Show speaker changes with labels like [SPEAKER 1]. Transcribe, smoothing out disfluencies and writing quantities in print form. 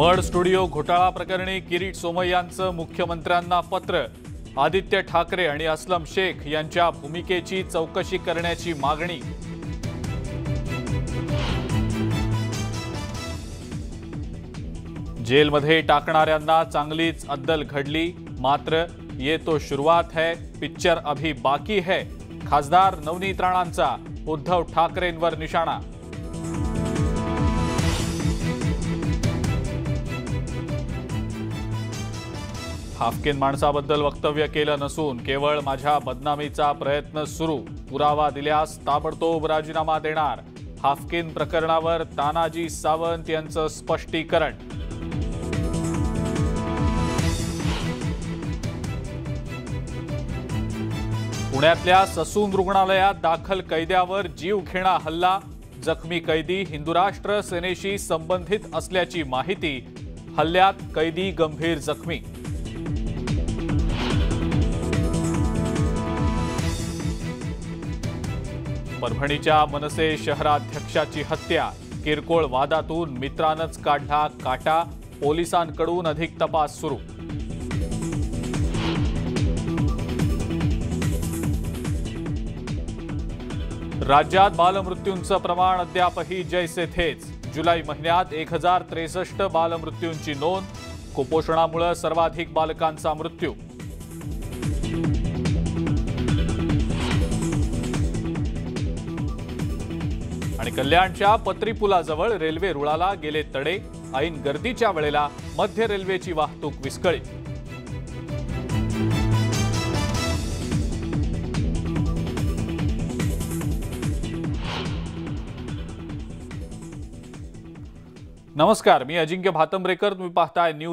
[SPEAKER 1] Mud studio घोटाळा प्रकरणी किरीट सोमय्यांचं मुख्यमंत्र्यांना पत्र। आदित्य ठाकरे आणि असलम शेख यांच्या भूमिकेची चौकशी करण्याची मागणी। जेलमध्ये टाकणाऱ्यांना चांगलीच अद्दल घडली, मात्र ये तो शुरुआत है, पिक्चर अभी बाकी है। खासदार नवनीत राणांचा उद्धव ठाकरेंवर निशाणा। हाफकिन माणसाबद्दल वक्तव्य केलं नसून केवळ माझ्या बदनामीचा प्रयत्न सुरू, पुरावा दिल्यास ताबडतोब राजीनामा देणार। हाफकिन प्रकरणावर तानाजी सावंत यांचं स्पष्टीकरण। पुण्यातल्या ससून रुग्णालयात दाखल कैद्यावर जीवघेणा हल्ला, जखमी कैदी हिंदुराष्ट्र सेनेशी संबंधित असल्याची माहिती। हल्ल्यात कैदी गंभीर जखमी। परभणीच्या मनसे शहराध्यक्षाची हत्या, किरकोळ वादातून मित्रानंच काढला काटा, पोलिसांकडून अधिक तपास सुरू। राज्यात बालमृत्यूंचं प्रमाण अद्यापही जैसे थेच। जुलै महिन्यात 1063 बालमृत्यूंची नोंद, कुपोषणामुळे सर्वाधिक बालकांचा मृत्यू। आणि कल्याणच्या पत्री पुलाजवळ रेल्वे रुळाला गेले तडे, ऐन गर्दीच्या वेळेला मध्य रेल्वेची वाहतूक विस्कळीत। नमस्कार, मी अजिंक्य भातंब्रेकर, तुम्ही पाहताय न्यूज